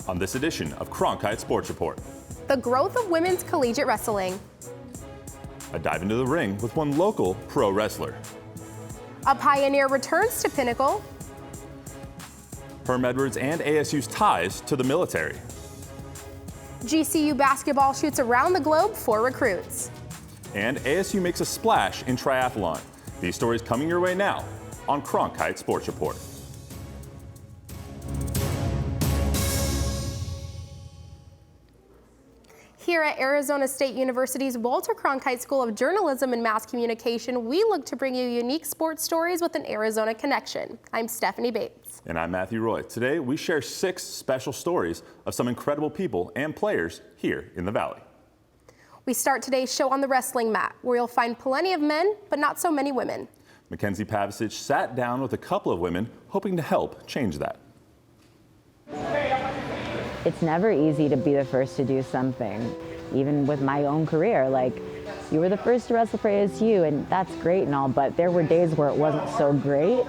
on this edition of Cronkite Sports Report. The growth of women's collegiate wrestling. A dive into the ring with one local pro wrestler. A pioneer returns to Pinnacle. Herm Edwards and ASU's ties to the military. GCU basketball shoots around the globe for recruits. And ASU makes a splash in triathlon. These stories coming your way now on Cronkite Sports Report. Here at Arizona State University's Walter Cronkite School of Journalism and Mass Communication, we look to bring you unique sports stories with an Arizona connection. I'm Stephanie Bates. And I'm Matthew Roy. Today, we share 6 special stories of some incredible people and players here in the Valley. We start today's show on the wrestling mat, where you'll find plenty of men, but not so many women. Mackenzie Pavicic sat down with a couple of women, hoping to help change that. It's never easy to be the first to do something, even with my own career. Like, you were the first to wrestle for ASU, and that's great and all, but there were days where it wasn't so great.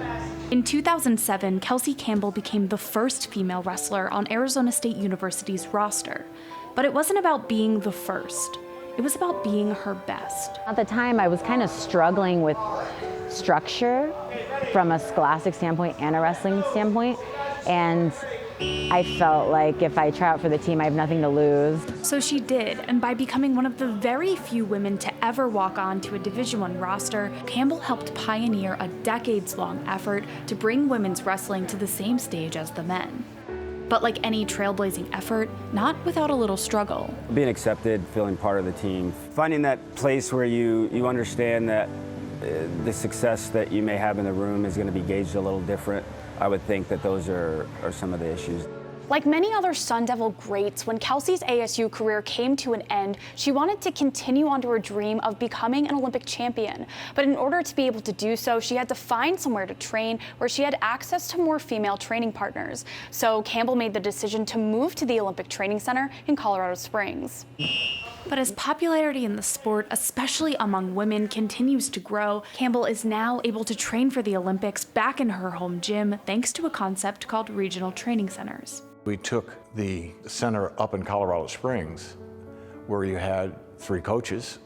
In 2007, Kelsey Campbell became the first female wrestler on Arizona State University's roster. But it wasn't about being the first. It was about being her best. At the time, I was kind of struggling with structure from a scholastic standpoint and a wrestling standpoint, and I felt like if I try out for the team, I have nothing to lose. So she did, and by becoming one of the very few women to ever walk on to a Division I roster, Campbell helped pioneer a decades-long effort to bring women's wrestling to the same stage as the men. But like any trailblazing effort, not without a little struggle. Being accepted, feeling part of the team, finding that place where you understand that the success that you may have in the room is going to be gauged a little different. I would think that those are some of the issues. Like many other Sun Devil greats, when Kelsey's ASU career came to an end, she wanted to continue on to her dream of becoming an Olympic champion. But in order to be able to do so, she had to find somewhere to train where she had access to more female training partners. So Campbell made the decision to move to the Olympic Training Center in Colorado Springs. But as popularity in the sport, especially among women, continues to grow, Campbell is now able to train for the Olympics back in her home gym thanks to a concept called regional training centers. We took the center up in Colorado Springs, where you had 3 coaches,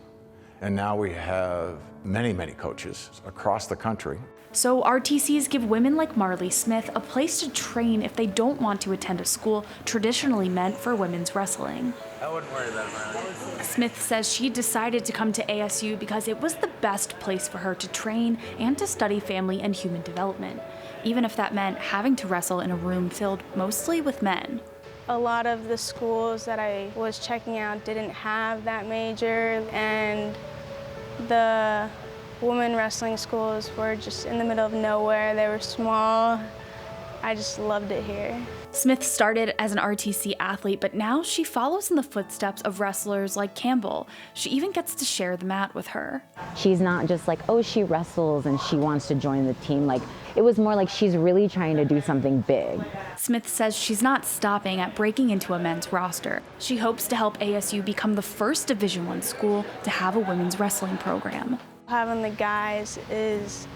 and now we have many, many coaches across the country. So RTCs give women like Marley Smith a place to train if they don't want to attend a school traditionally meant for women's wrestling. I wouldn't worry about it. Smith says she decided to come to ASU because it was the best place for her to train and to study family and human development, even if that meant having to wrestle in a room filled mostly with men. A lot of the schools that I was checking out didn't have that major, and the women wrestling schools were just in the middle of nowhere. They were small. I just loved it here. Smith started as an RTC athlete, but now she follows in the footsteps of wrestlers like Campbell. She even gets to share the mat with her. She's not just like, oh, she wrestles and she wants to join the team. Like, it was more like she's really trying to do something big. Smith says she's not stopping at breaking into a men's roster. She hopes to help ASU become the first Division I school to have a women's wrestling program. Having the guys is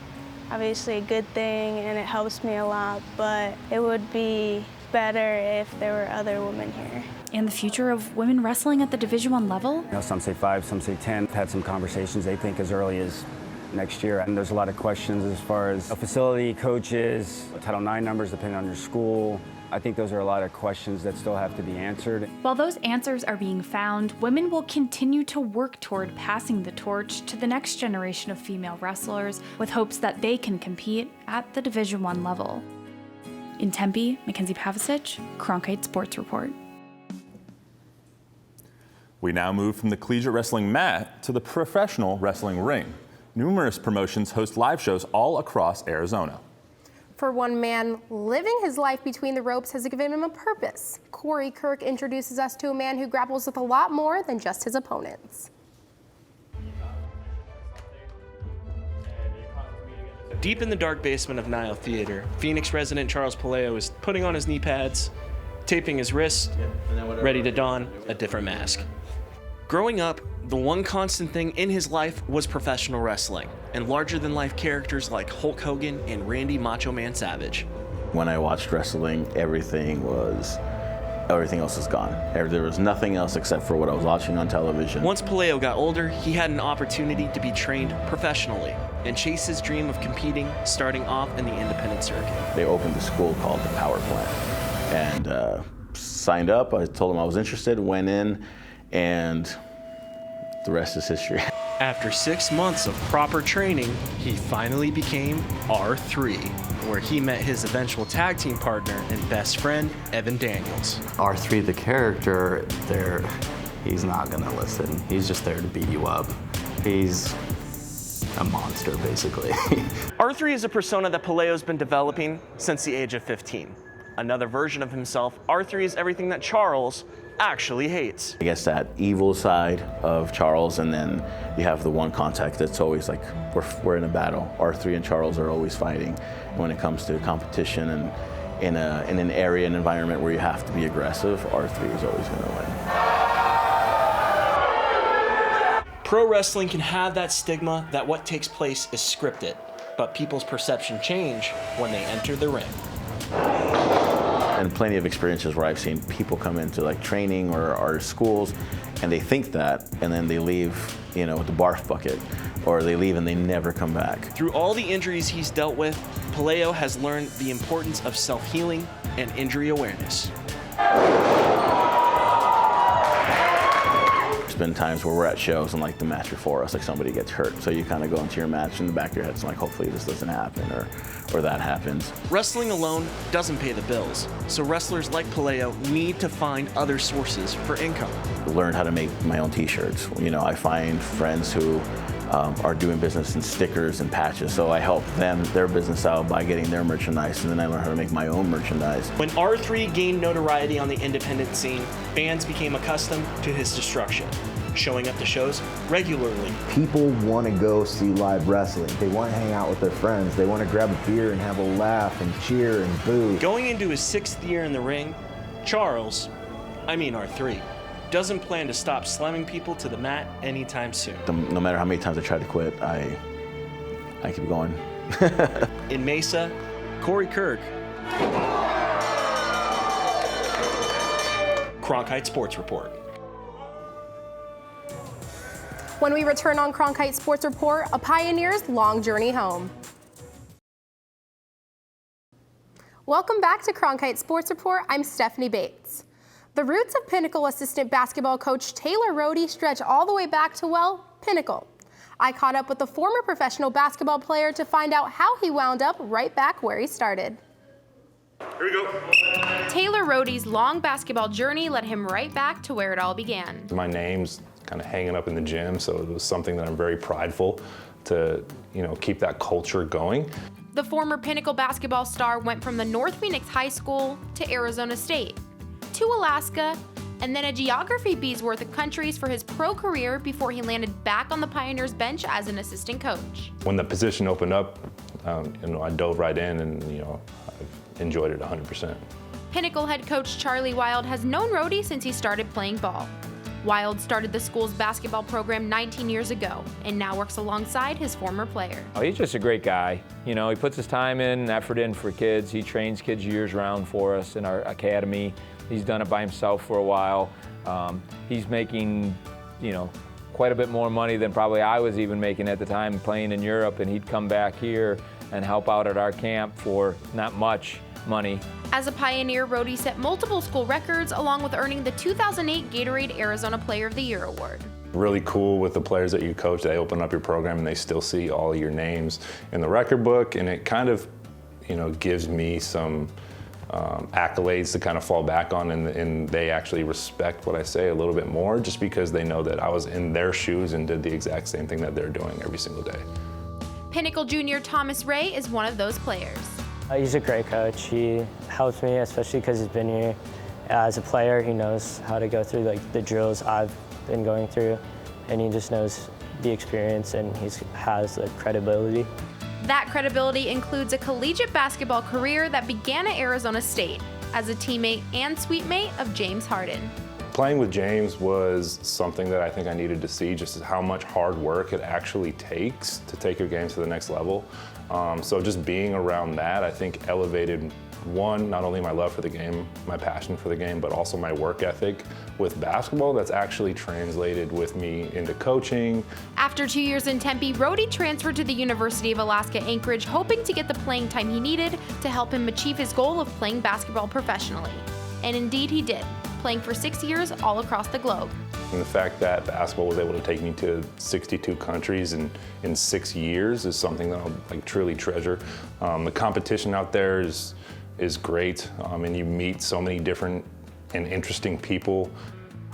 obviously a good thing and it helps me a lot, but it would be better if there were other women here. And the future of women wrestling at the Division I level? You know, some say 5, some say 10. Had some conversations, they think as early as next year. And there's a lot of questions as far as a facility, coaches, Title IX numbers depending on your school. I think those are a lot of questions that still have to be answered. While those answers are being found, women will continue to work toward passing the torch to the next generation of female wrestlers with hopes that they can compete at the Division I level. In Tempe, Mackenzie Pavicic, Cronkite Sports Report. We now move from the collegiate wrestling mat to the professional wrestling ring. Numerous promotions host live shows all across Arizona. For one man, living his life between the ropes has given him a purpose. Corey Kirk introduces us to a man who grapples with a lot more than just his opponents. Deep in the dark basement of Nile Theater, Phoenix resident Charles Palaio is putting on his knee pads, taping his wrists, ready to don a different mask. Growing up, the one constant thing in his life was professional wrestling and larger-than-life characters like Hulk Hogan and Randy Macho Man Savage. When I watched wrestling, everything was everything else is gone. There was nothing else except for what I was watching on television. Once Palaio got older, he had an opportunity to be trained professionally and chase his dream of competing, starting off in the independent circuit. They opened a school called the Power Plant, and signed up. I told them I was interested, went in, and the rest is history. After 6 months of proper training, he finally became R3, where he met his eventual tag team partner and best friend, Evan Daniels. R3, the character, he's not gonna listen. He's just there to beat you up. He's a monster, basically. R3 is a persona that Palaio's been developing since the age of 15. Another version of himself, R3 is everything that Charles actually hates. I guess that evil side of Charles, and then you have the one contact that's always like, we're in a battle. R3 and Charles are always fighting. When it comes to competition and in an area and environment where you have to be aggressive, R3 is always gonna win. Pro wrestling can have that stigma that what takes place is scripted, but people's perception change when they enter the ring. And plenty of experiences where I've seen people come into like training or our schools, and they think that, and then they leave, with the barf bucket, or they leave and they never come back. Through all the injuries he's dealt with, Palaio has learned the importance of self-healing and injury awareness. There's been times where we're at shows and like the match before us, like somebody gets hurt. So you kind of go into your match in the back of your head, it's like, hopefully this doesn't happen or that happens. Wrestling alone doesn't pay the bills, so wrestlers like Palaio need to find other sources for income. Learn how to make my own t-shirts. I find friends who are doing business in stickers and patches, so I help them, their business out by getting their merchandise, and then I learn how to make my own merchandise. When R3 gained notoriety on the independent scene, fans became accustomed to his destruction, showing up to shows regularly. People want to go see live wrestling. They want to hang out with their friends. They want to grab a beer and have a laugh and cheer and boo. Going into his 6th year in the ring, R3, doesn't plan to stop slamming people to the mat anytime soon. No matter how many times I try to quit, I keep going. In Mesa, Corey Kirk, Cronkite Sports Report. When we return on Cronkite Sports Report, a pioneer's long journey home. Welcome back to Cronkite Sports Report. I'm Stephanie Bates. The roots of Pinnacle assistant basketball coach Taylor Rohde stretch all the way back to, Pinnacle. I caught up with the former professional basketball player to find out how he wound up right back where he started. Here we go. Taylor Rohde's long basketball journey led him right back to where it all began. My name's kind of hanging up in the gym, so it was something that I'm very prideful to, keep that culture going. The former Pinnacle basketball star went from the North Phoenix High School to Arizona State, to Alaska, and then a geography B's worth of countries for his pro career before he landed back on the Pioneers bench as an assistant coach. When the position opened up, I dove right in, and I've enjoyed it 100%. Pinnacle head coach Charlie Wild has known Rohde since he started playing ball. Wild started the school's basketball program 19 years ago and now works alongside his former player. Oh, he's just a great guy. He puts his time and effort in for kids. He trains kids years round for us in our academy. He's done it by himself for a while. He's making, quite a bit more money than probably I was even making at the time playing in Europe, and he'd come back here and help out at our camp for not much money. As a pioneer, Rohde set multiple school records along with earning the 2008 Gatorade Arizona Player of the Year award. Really cool with the players that you coach. They open up your program and they still see all your names in the record book, and it kind of, gives me some accolades to kind of fall back on, and they actually respect what I say a little bit more just because they know that I was in their shoes and did the exact same thing that they're doing every single day. Pinnacle junior Thomas Ray is one of those players. He's a great coach. He helps me, especially because he's been here. As a player, he knows how to go through the drills I've been going through, and he just knows the experience, and he has the credibility. That credibility includes a collegiate basketball career that began at Arizona State as a teammate and suite mate of James Harden. Playing with James was something that I think I needed to see, just how much hard work it actually takes to take your game to the next level. So just being around that, I think, elevated one, not only my love for the game, my passion for the game, but also my work ethic with basketball that's actually translated with me into coaching. After 2 years in Tempe, Rody transferred to the University of Alaska Anchorage, hoping to get the playing time he needed to help him achieve his goal of playing basketball professionally. And indeed he did, playing for 6 years all across the globe. And the fact that basketball was able to take me to 62 countries in 6 years is something that I'll truly treasure. The competition out there is great, and you meet so many different and interesting people.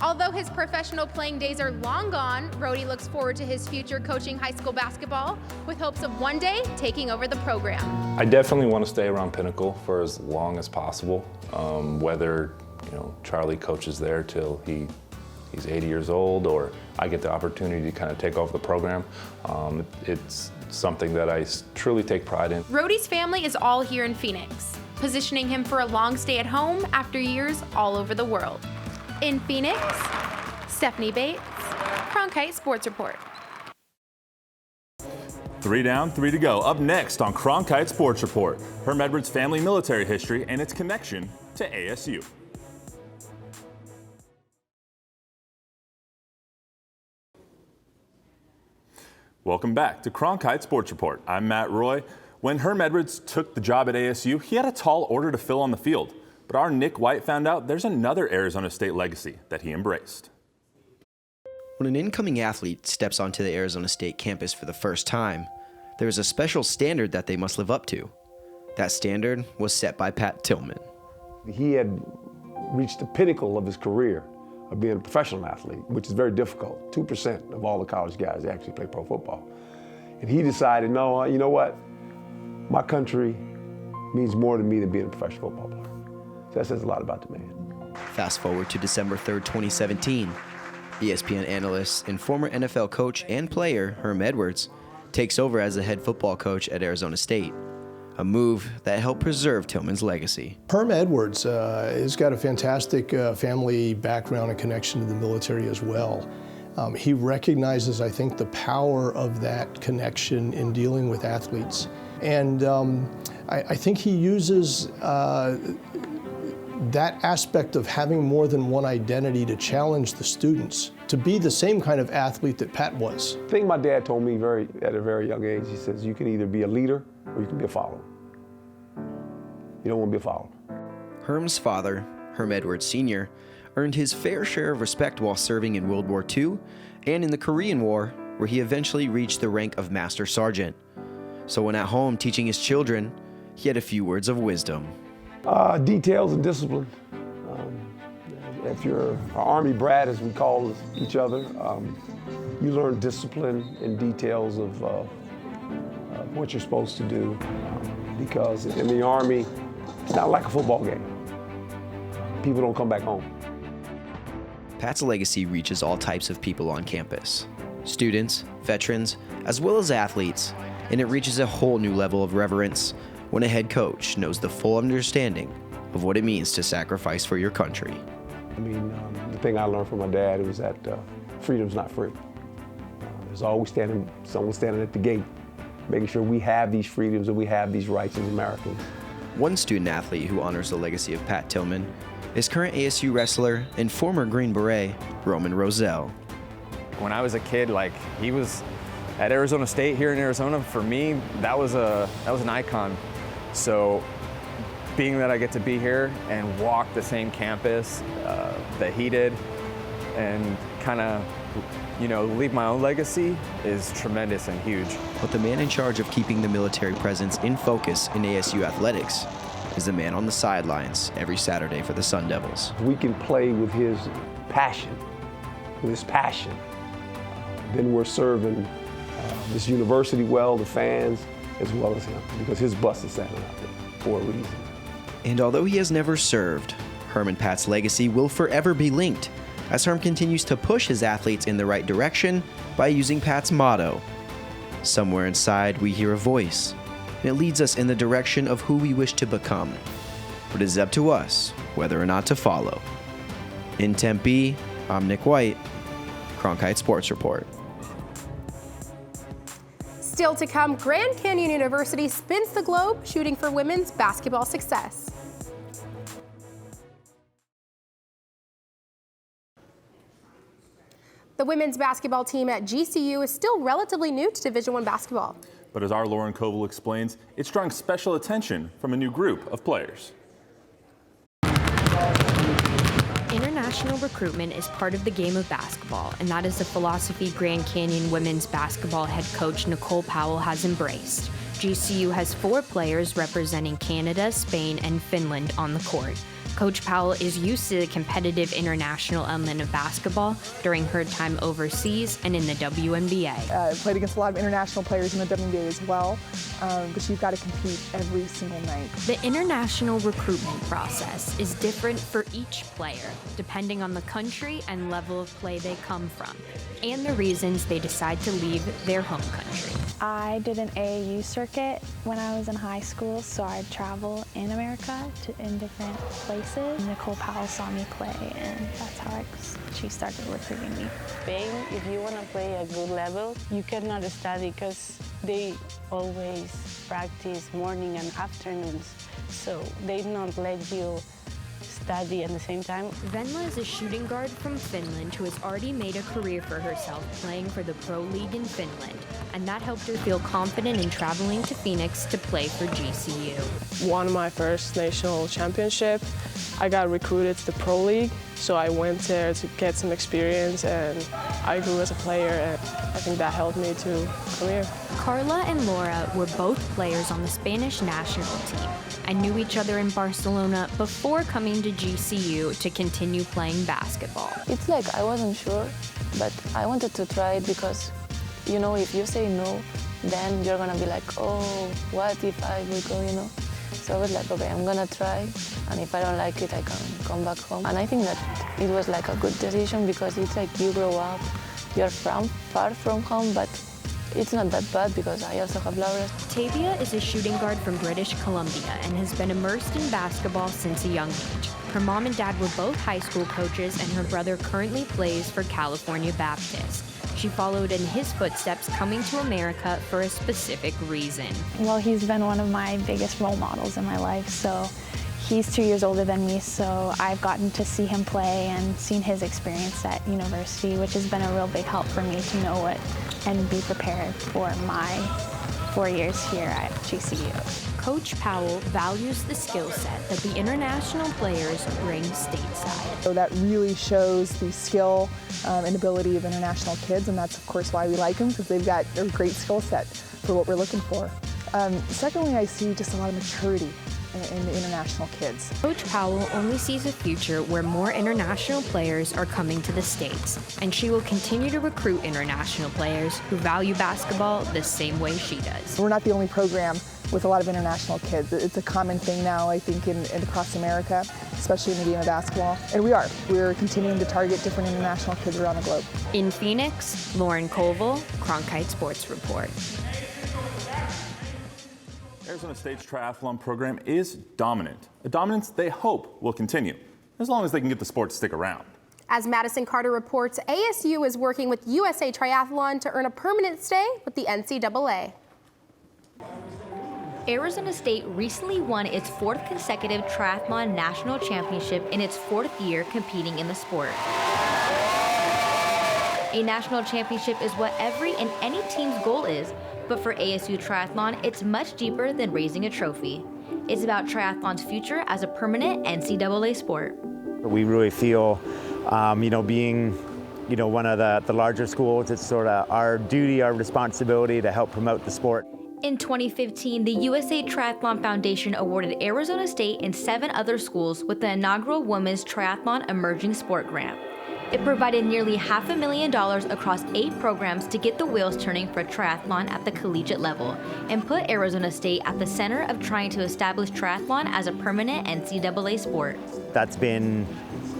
Although his professional playing days are long gone, Rody looks forward to his future coaching high school basketball with hopes of one day taking over the program. I definitely want to stay around Pinnacle for as long as possible, whether Charlie coaches there till he's 80 years old, or I get the opportunity to kind of take over the program. It's something that I truly take pride in. Rody's family is all here in Phoenix, positioning him for a long stay at home after years all over the world. In Phoenix, Stephanie Bates, Cronkite Sports Report. 3 down, 3 to go. Up next on Cronkite Sports Report, Herm Edwards' family military history and its connection to ASU. Welcome back to Cronkite Sports Report. I'm Matt Roy. When Herm Edwards took the job at ASU, he had a tall order to fill on the field. But our Nick White found out there's another Arizona State legacy that he embraced. When an incoming athlete steps onto the Arizona State campus for the first time, there is a special standard that they must live up to. That standard was set by Pat Tillman. He had reached the pinnacle of his career of being a professional athlete, which is very difficult. 2% of all the college guys actually play pro football. And he decided, no, you know what? My country means more to me than being a professional football player. So that says a lot about the man. Fast forward to December 3rd, 2017. ESPN analyst and former NFL coach and player Herm Edwards takes over as the head football coach at Arizona State, a move that helped preserve Tillman's legacy. Herm Edwards has got a fantastic family background and connection to the military as well. He recognizes, I think, the power of that connection in dealing with athletes. And I think he uses that aspect of having more than one identity to challenge the students to be the same kind of athlete that Pat was. The thing my dad told me at a very young age, he says, you can either be a leader or you can be a follower. You don't want to be a follower. Herm's father, Herm Edwards Sr., earned his fair share of respect while serving in World War II and in the Korean War, where he eventually reached the rank of Master Sergeant. So when at home teaching his children, he had a few words of wisdom. Details and discipline. If you're an Army brat, as we call each other, you learn discipline and details of what you're supposed to do. Because in the Army, it's not like a football game. People don't come back home. Pat's legacy reaches all types of people on campus. Students, veterans, as well as athletes. And it reaches a whole new level of reverence when a head coach knows the full understanding of what it means to sacrifice for your country. I mean, the thing I learned from my dad was that freedom's not free. There's always someone standing at the gate, making sure we have these freedoms and we have these rights as Americans. One student athlete who honors the legacy of Pat Tillman is current ASU wrestler and former Green Beret, Roman Roselle. When I was a kid, he was at Arizona State here in Arizona. For me, that was an icon. So being that I get to be here and walk the same campus that he did and kind of, leave my own legacy is tremendous and huge. But the man in charge of keeping the military presence in focus in ASU athletics is the man on the sidelines every Saturday for the Sun Devils. We can play with his passion, then we're serving this university well, the fans, as well as him, because his bus is standing out there for a reason. And although he has never served, Herm and Pat's legacy will forever be linked as Herm continues to push his athletes in the right direction by using Pat's motto. Somewhere inside, we hear a voice, and it leads us in the direction of who we wish to become. But it is up to us whether or not to follow. In Tempe, I'm Nick White, Cronkite Sports Report. Still to come, Grand Canyon University spins the globe shooting for women's basketball success. The women's basketball team at GCU is still relatively new to Division I basketball. But as our Lauren Koval explains, it's drawing special attention from a new group of players. International recruitment is part of the game of basketball, and that is the philosophy Grand Canyon women's basketball head coach Nicole Powell has embraced. GCU has 4 players representing Canada, Spain, and Finland on the court. Coach Powell is used to the competitive international element of basketball during her time overseas and in the WNBA. Played against a lot of international players in the WNBA as well, but you've got to compete every single night. The international recruitment process is different for each player, depending on the country and level of play they come from, and the reasons they decide to leave their home country. I did an AAU circuit when I was in high school, so I'd travel in America in different places. Nicole Powell saw me play, and that's how she started recruiting me. Spain, if you want to play at good level, you cannot study because they always practice morning and afternoons, so they don't let you study at the same time. Venla is a shooting guard from Finland who has already made a career for herself playing for the Pro League in Finland, and that helped her feel confident in traveling to Phoenix to play for GCU. Won my first national championship. I got recruited to the Pro League, so I went there to get some experience, and I grew as a player, and I think that helped me to come here. Carla and Laura were both players on the Spanish national team and knew each other in Barcelona before coming to GCU to continue playing basketball. It's like I wasn't sure, but I wanted to try it because, you know, if you say no, then you're gonna be like, oh, what if I will go, you know? So I was like, okay, I'm gonna try, and if I don't like it, I can come back home. And I think that it was like a good decision because it's like you grow up, you're far from home, but it's not that bad because I also have Laura. Tavia is a shooting guard from British Columbia and has been immersed in basketball since a young age. Her mom and dad were both high school coaches, and her brother currently plays for California Baptist. She followed in his footsteps, coming to America for a specific reason. Well, he's been one of my biggest role models in my life, so he's 2 years older than me, so I've gotten to see him play and seen his experience at university, which has been a real big help for me to know what and be prepared for my 4 years here at GCU. Coach Powell values the skill set that the international players bring stateside. So that really shows the skill and ability of international kids, and that's of course why we like them, because they've got a great skill set for what we're looking for. Secondly, I see just a lot of maturity in the international kids. Coach Powell only sees a future where more international players are coming to the States, and she will continue to recruit international players who value basketball the same way she does. We're not the only program with a lot of international kids. It's a common thing now, I think, in across America, especially in the game of basketball. And we're continuing to target different international kids around the globe. In Phoenix, Lauren Koval, Cronkite Sports Report. Arizona State's triathlon program is dominant, a dominance they hope will continue, as long as they can get the sport to stick around. As Madison Carter reports, ASU is working with USA Triathlon to earn a permanent stay with the NCAA. Arizona State recently won its 4th consecutive triathlon national championship in its 4th year competing in the sport. A national championship is what every and any team's goal is, but for ASU Triathlon, it's much deeper than raising a trophy. It's about triathlon's future as a permanent NCAA sport. We really feel, being, one of the larger schools, it's sort of our duty, our responsibility to help promote the sport. In 2015, the USA Triathlon Foundation awarded Arizona State and 7 other schools with the inaugural Women's Triathlon Emerging Sport Grant. It provided nearly $500,000 across 8 programs to get the wheels turning for triathlon at the collegiate level and put Arizona State at the center of trying to establish triathlon as a permanent NCAA sport. That's been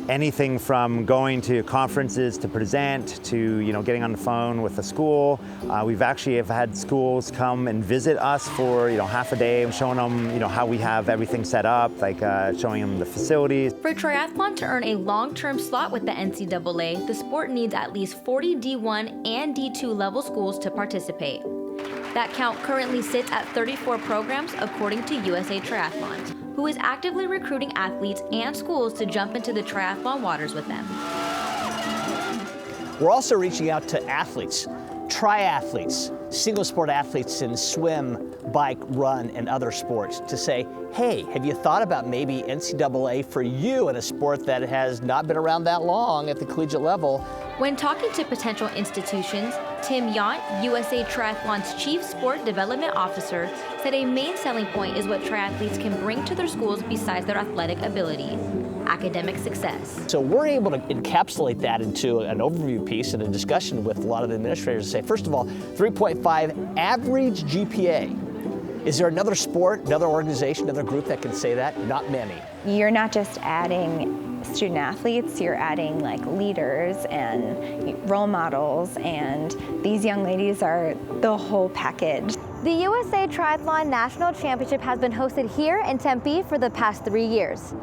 anything from going to conferences to present to getting on the phone with the school. We've actually have had schools come and visit us for half a day and showing them how we have everything set up, like showing them the facilities. For triathlon to earn a long-term slot with the NCAA, the sport needs at least 40 D1 and D2 level schools to participate. That count currently sits at 34 programs according to USA Triathlon, who is actively recruiting athletes and schools to jump into the triathlon waters with them. We're also reaching out to athletes, triathletes, single sport athletes in swim, bike, run, and other sports to say, hey, have you thought about maybe NCAA for you in a sport that has not been around that long at the collegiate level? When talking to potential institutions, Tim Yount, USA Triathlon's Chief Sport Development Officer, said a main selling point is what triathletes can bring to their schools besides their athletic ability: academic success. So we're able to encapsulate that into an overview piece and a discussion with a lot of the administrators to say, first of all, 3.5 average GPA. Is there another sport, another organization, another group that can say that? Not many. You're not just adding student athletes, you're adding like leaders and role models, and these young ladies are the whole package. The USA Triathlon National Championship has been hosted here in Tempe for the past 3 years.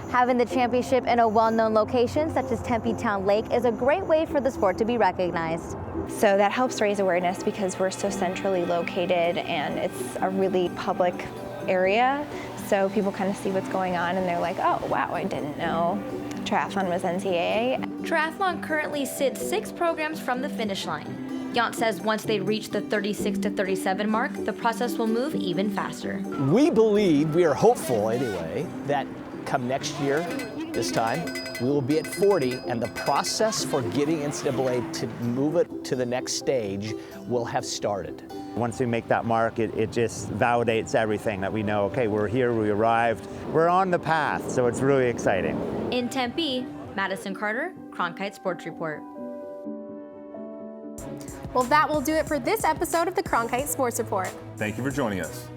Having the championship in a well-known location such as Tempe Town Lake is a great way for the sport to be recognized. So that helps raise awareness because we're so centrally located and it's a really public area. So people kind of see what's going on and they're like, oh wow, I didn't know triathlon was NCAA. Triathlon currently sits 6 programs from the finish line. Yount says once they reach the 36 to 37 mark, the process will move even faster. We believe, we are hopeful anyway, that come next year, this time, we will be at 40, and the process for getting NCAA to move it to the next stage will have started. Once we make that mark, it just validates everything that we know, okay, we're here, we arrived, we're on the path, so it's really exciting. In Tempe, Madison Carter, Cronkite Sports Report. Well, that will do it for this episode of the Cronkite Sports Report. Thank you for joining us.